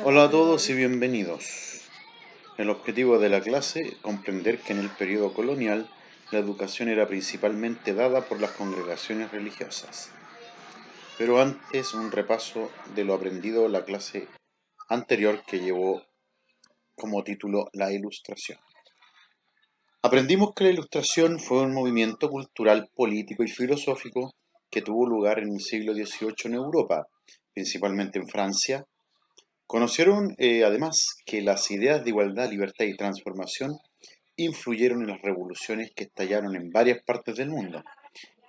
Hola a todos y bienvenidos. El objetivo de la clase es comprender que en el periodo colonial la educación era principalmente dada por las congregaciones religiosas. Pero antes un repaso de lo aprendido en la clase anterior que llevó como título La Ilustración. Aprendimos que la Ilustración fue un movimiento cultural, político y filosófico que tuvo lugar en el siglo XVIII en Europa, principalmente en Francia. Conocieron además que las ideas de igualdad, libertad y transformación influyeron en las revoluciones que estallaron en varias partes del mundo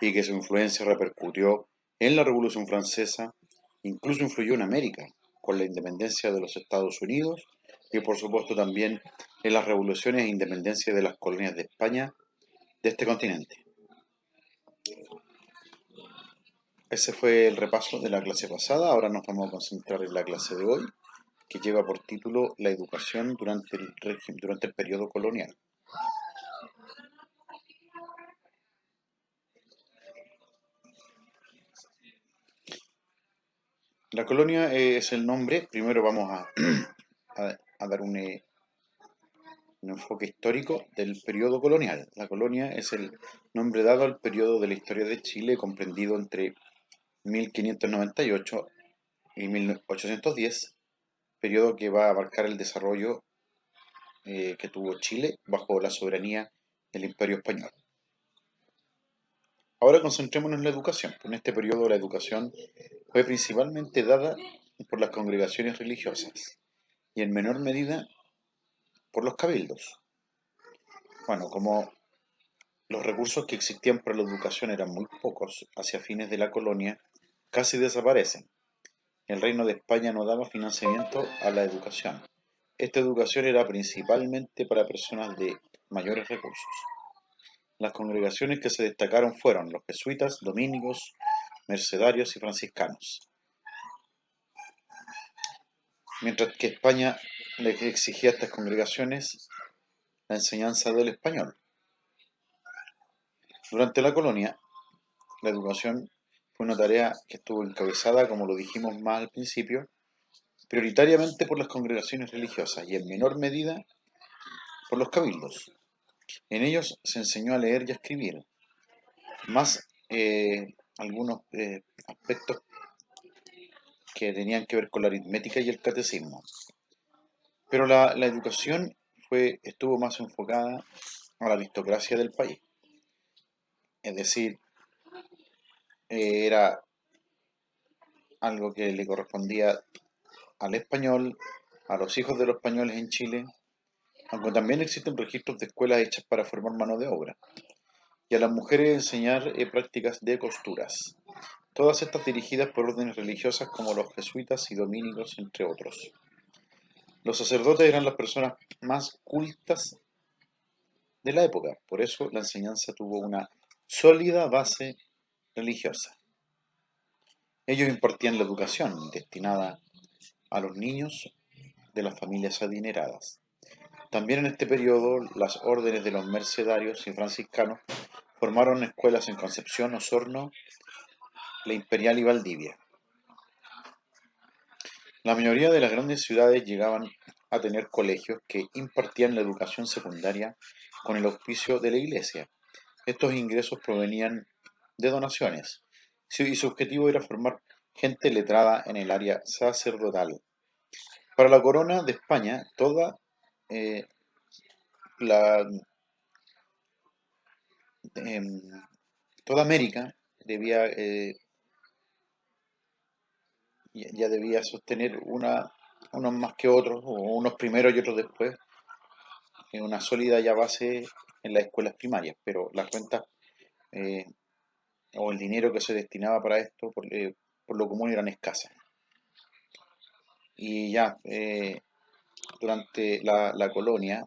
y que su influencia repercutió en la Revolución Francesa, incluso influyó en América, con la independencia de los Estados Unidos y por supuesto también en las revoluciones e independencia de las colonias de España de este continente. Ese fue el repaso de la clase pasada, ahora nos vamos a concentrar en la clase de hoy, que lleva por título La educación durante el periodo colonial. La colonia es el nombre, primero vamos a dar un enfoque histórico del periodo colonial. La colonia es el nombre dado al periodo de la historia de Chile comprendido entre 1598 y 1810, periodo que va a abarcar el desarrollo que tuvo Chile bajo la soberanía del Imperio Español. Ahora concentrémonos en la educación. En este periodo la educación fue principalmente dada por las congregaciones religiosas y en menor medida por los cabildos. Bueno, como los recursos que existían para la educación eran muy pocos, hacia fines de la colonia casi desaparecen. El Reino de España no daba financiamiento a la educación. Esta educación era principalmente para personas de mayores recursos. Las congregaciones que se destacaron fueron los jesuitas, dominicos, mercedarios y franciscanos, mientras que España le exigía a estas congregaciones la enseñanza del español. Durante la colonia, la educación fue una tarea que estuvo encabezada, como lo dijimos más al principio, prioritariamente por las congregaciones religiosas y en menor medida por los cabildos. En ellos se enseñó a leer y a escribir, más algunos aspectos que tenían que ver con la aritmética y el catecismo. Pero la educación estuvo más enfocada a la aristocracia del país, es decir, era algo que le correspondía al español, a los hijos de los españoles en Chile, aunque también existen registros de escuelas hechas para formar mano de obra, y a las mujeres enseñar prácticas de costuras, todas estas dirigidas por órdenes religiosas como los jesuitas y dominicos, entre otros. Los sacerdotes eran las personas más cultas de la época, por eso la enseñanza tuvo una sólida base religiosa. Ellos impartían la educación destinada a los niños de las familias adineradas. También en este periodo las órdenes de los mercedarios y franciscanos formaron escuelas en Concepción, Osorno, La Imperial y Valdivia. La mayoría de las grandes ciudades llegaban a tener colegios que impartían la educación secundaria con el auspicio de la iglesia. Estos ingresos provenían de donaciones y su objetivo era formar gente letrada en el área sacerdotal. Para la corona de España, eh, la, em, toda América debía, ya debía sostener unos más que otros, o unos primero y otros después, en una sólida ya base en las escuelas primarias, pero las cuentas eh, o el dinero que se destinaba para esto por lo común eran escasas. Y ya durante la colonia,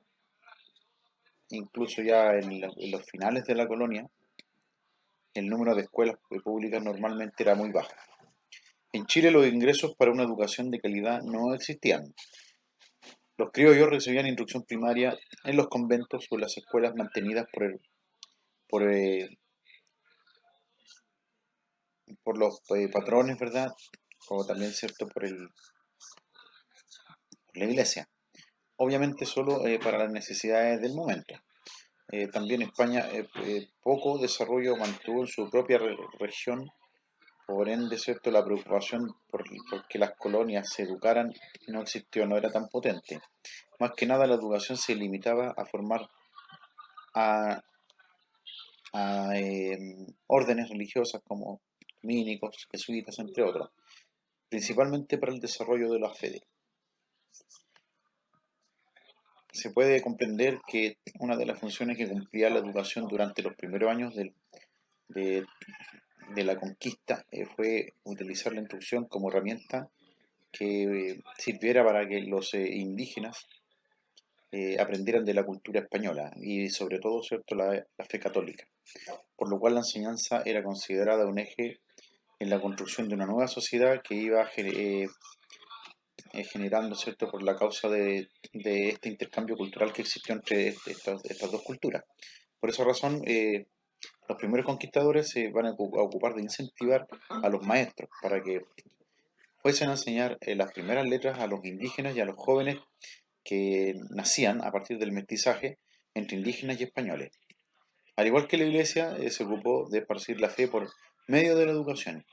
incluso ya en los finales de la colonia, el número de escuelas públicas normalmente era muy bajo. En Chile los ingresos para una educación de calidad no existían. Los criollos recibían instrucción primaria en los conventos o en las escuelas mantenidas por, eh, por los patrones, ¿verdad? O también, ¿cierto?, por la Iglesia, obviamente solo para las necesidades del momento. También España poco desarrollo mantuvo en su propia región, por ende, ¿cierto? La preocupación por que las colonias se educaran no existió, no era tan potente. Más que nada la educación se limitaba a formar a, a órdenes religiosas como dominicos, jesuitas, entre otros, principalmente para el desarrollo de la fe. Se puede comprender que una de las funciones que cumplía la educación durante los primeros años de, de la conquista fue utilizar la instrucción como herramienta que sirviera para que los indígenas aprendieran de la cultura española y sobre todo, ¿cierto?, la fe católica, por lo cual la enseñanza era considerada un eje en la construcción de una nueva sociedad que iba generando, ¿cierto?, por la causa de este intercambio cultural que existió entre estas dos culturas. Por esa razón, los primeros conquistadores se van a ocupar de incentivar a los maestros para que fuesen a enseñar las primeras letras a los indígenas y a los jóvenes que nacían a partir del mestizaje entre indígenas y españoles. Al igual que la Iglesia, se ocupó de esparcir la fe por medio de la educación,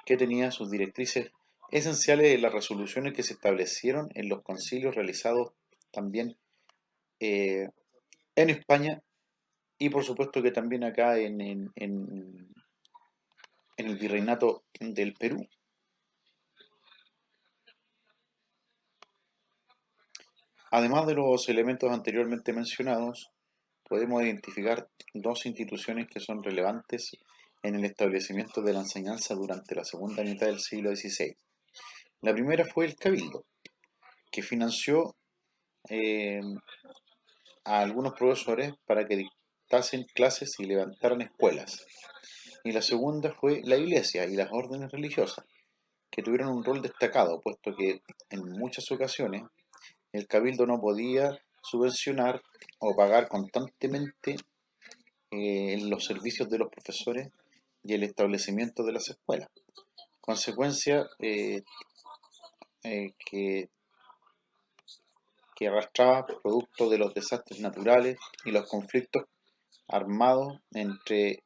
que tenía sus directrices esenciales en las resoluciones que se establecieron en los concilios realizados también eh, en España y por supuesto que también acá en el virreinato del Perú. Además de los elementos anteriormente mencionados, podemos identificar dos instituciones que son relevantes en el establecimiento de la enseñanza durante la segunda mitad del siglo XVI. La primera fue el Cabildo, que financió eh, a algunos profesores para que dictasen clases y levantaran escuelas. Y la segunda fue la Iglesia y las órdenes religiosas, que tuvieron un rol destacado, puesto que en muchas ocasiones el Cabildo no podía subvencionar o pagar constantemente los servicios de los profesores y el establecimiento de las escuelas. Consecuencia eh, que, que arrastraba producto de los desastres naturales y los conflictos armados entre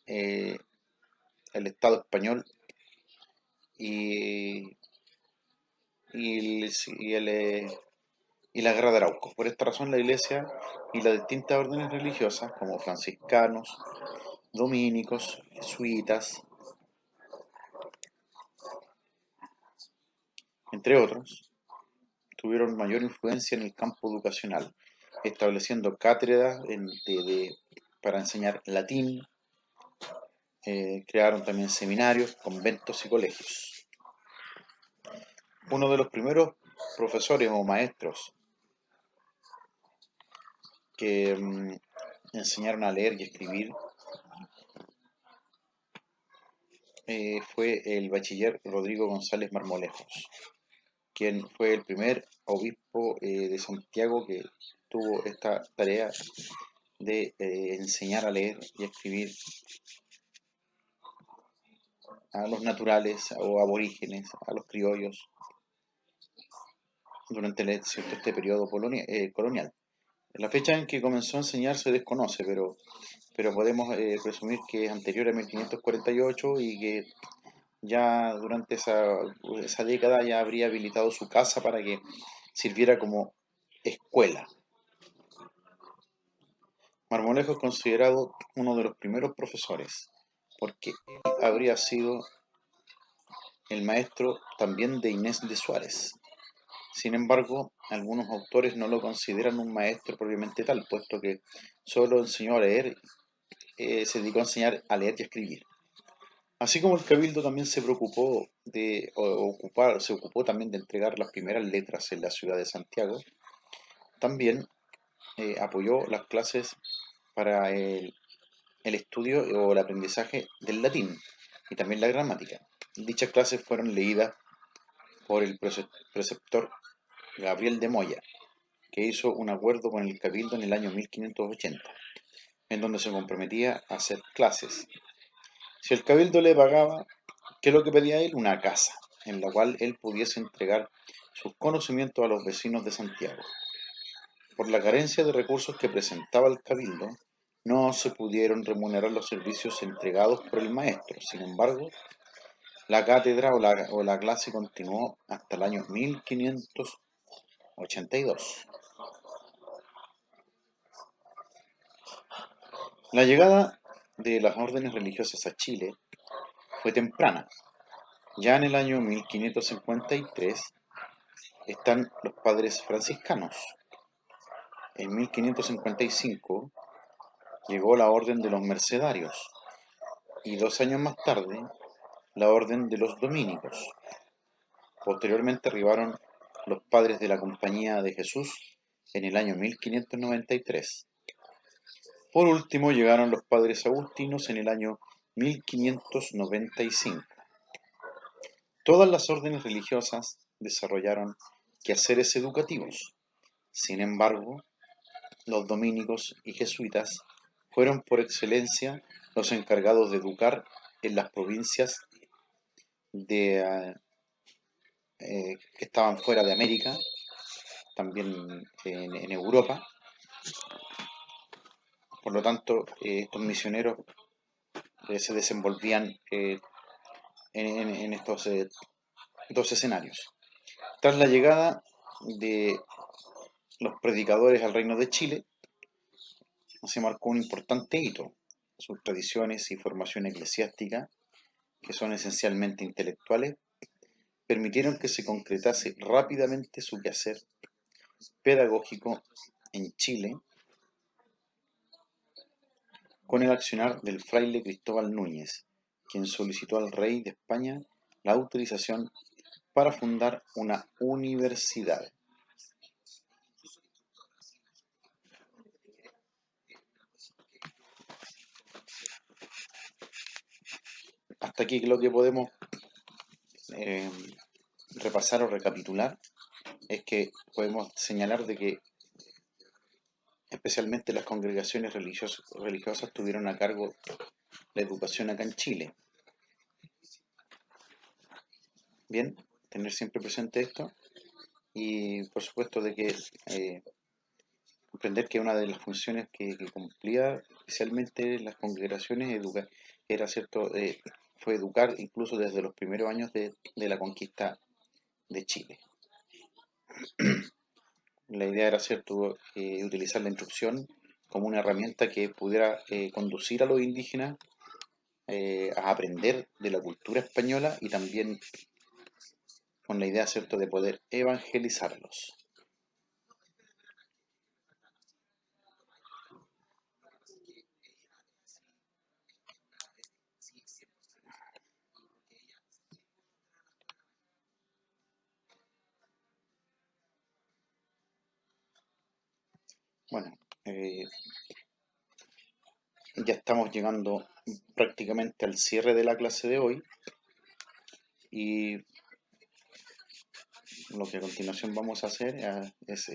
eh, el Estado español y, y, el, y, el, y la guerra de Arauco. Por esta razón la Iglesia y las distintas órdenes religiosas, como franciscanos, dominicos, jesuitas, entre otros, tuvieron mayor influencia en el campo educacional, estableciendo cátedras para enseñar latín, crearon también seminarios, conventos y colegios. Uno de los primeros profesores o maestros que enseñaron a leer y escribir fue el bachiller Rodrigo González Marmolejos, quien fue el primer obispo de Santiago que tuvo esta tarea de enseñar a leer y a escribir a los naturales o aborígenes, a los criollos, durante este periodo colonial. La fecha en que comenzó a enseñar se desconoce, pero podemos presumir que es anterior a 1548 y que ya durante esa década ya habría habilitado su casa para que sirviera como escuela. Marmolejo es considerado uno de los primeros profesores, porque él habría sido el maestro también de Inés de Suárez. Sin embargo, algunos autores no lo consideran un maestro propiamente tal, puesto que solo enseñó a leer, se dedicó a enseñar a leer y a escribir. Así como el Cabildo también se preocupó se ocupó también de entregar las primeras letras en la ciudad de Santiago, también apoyó las clases para el estudio o el aprendizaje del latín y también la gramática. Dichas clases fueron leídas por el preceptor Gabriel de Moya, que hizo un acuerdo con el Cabildo en el año 1580, en donde se comprometía a hacer clases. Si el Cabildo le pagaba, ¿qué es lo que pedía él? Una casa. en la cual él pudiese entregar sus conocimientos a los vecinos de Santiago. Por la carencia de recursos que presentaba el cabildo, no se pudieron remunerar los servicios entregados por el maestro. Sin embargo, la cátedra o la clase continuó hasta el año 1582. La llegada de las órdenes religiosas a Chile fue temprana. Ya en el año 1553 están los padres franciscanos. En 1555 llegó la orden de los mercedarios y 2 años más tarde la orden de los dominicos. Posteriormente arribaron los padres de la Compañía de Jesús en el año 1593. Por último llegaron los padres agustinos en el año 1595. Todas las órdenes religiosas desarrollaron quehaceres educativos. Sin embargo, los dominicos y jesuitas fueron por excelencia los encargados de educar en las provincias que estaban fuera de América, también en Europa. Por lo tanto, estos misioneros se desenvolvían en estos dos escenarios. Tras la llegada de los predicadores al Reino de Chile, se marcó un importante hito. Sus tradiciones y formación eclesiástica, que son esencialmente intelectuales, permitieron que se concretase rápidamente su quehacer pedagógico en Chile con el accionar del fraile Cristóbal Núñez, quien solicitó al rey de España la autorización para fundar una universidad. Hasta aquí lo que podemos eh, repasar o recapitular es que podemos señalar de que especialmente las congregaciones religiosas tuvieron a cargo la educación acá en Chile. Bien, tener siempre presente esto y por supuesto de que comprender que una de las funciones que cumplía especialmente las congregaciones era cierto, fue educar incluso desde los primeros años de la conquista de Chile. La idea era cierto, utilizar la instrucción como una herramienta que pudiera conducir a los indígenas a aprender de la cultura española y también con la idea cierto de poder evangelizarlos. Bueno, ya estamos llegando prácticamente al cierre de la clase de hoy y lo que a continuación vamos a hacer es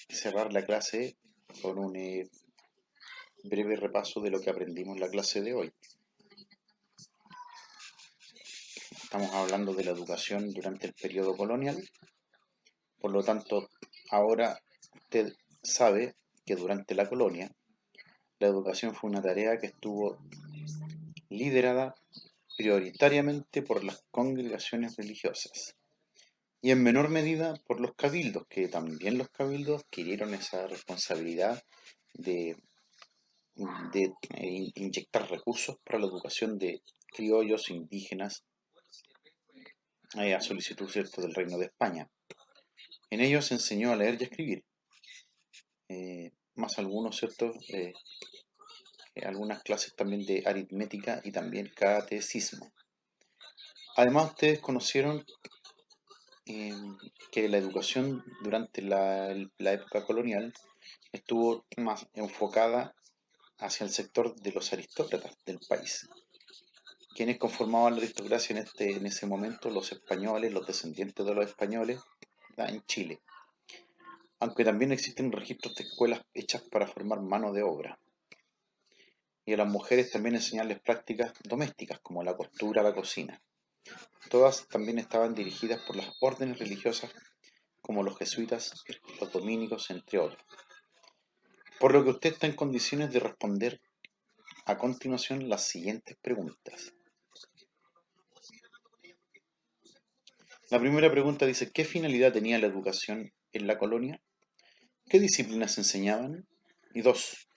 cerrar la clase con un breve repaso de lo que aprendimos en la clase de hoy. Estamos hablando de la educación durante el periodo colonial, por lo tanto, ahora usted sabe que durante la colonia la educación fue una tarea que estuvo liderada prioritariamente por las congregaciones religiosas y en menor medida por los cabildos, que también los cabildos adquirieron esa responsabilidad de, de inyectar recursos para la educación de criollos indígenas a solicitud cierto del Reino de España. En ellos se enseñó a leer y a escribir, más algunos ciertos algunas clases también de aritmética y también catecismo. Además, ustedes conocieron eh, que la educación durante la época colonial estuvo más enfocada hacia el sector de los aristócratas del país, quienes conformaban la aristocracia en ese momento, los españoles, los descendientes de los españoles en Chile, aunque también existen registros de escuelas hechas para formar mano de obra, y a las mujeres también enseñarles prácticas domésticas como la costura, la cocina. Todas también estaban dirigidas por las órdenes religiosas como los jesuitas y los dominicos, entre otros. Por lo que usted está en condiciones de responder a continuación las siguientes preguntas. La primera pregunta dice, ¿qué finalidad tenía la educación en la colonia? ¿Qué disciplinas se enseñaban? Y dos,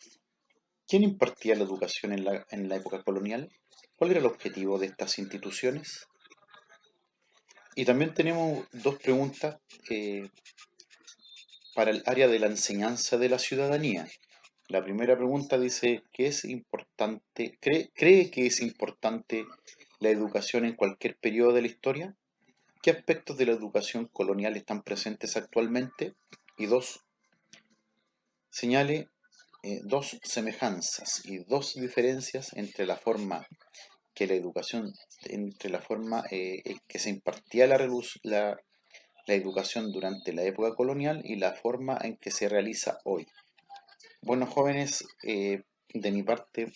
¿quién impartía la educación en la época colonial? ¿Cuál era el objetivo de estas instituciones? Y también tenemos dos preguntas para el área de la enseñanza de la ciudadanía. La primera pregunta dice, ¿cree que es importante la educación en cualquier periodo de la historia? ¿Qué aspectos de la educación colonial están presentes actualmente? Y dos, señale dos semejanzas y dos diferencias entre la forma que la educación, entre la forma en que se impartía la educación durante la época colonial y la forma en que se realiza hoy. Bueno, jóvenes, de mi parte,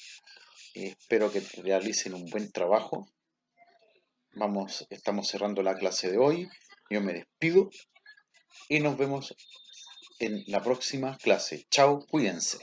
espero que realicen un buen trabajo. Estamos cerrando la clase de hoy. Yo me despido y nos vemos en la próxima clase. Chao, cuídense.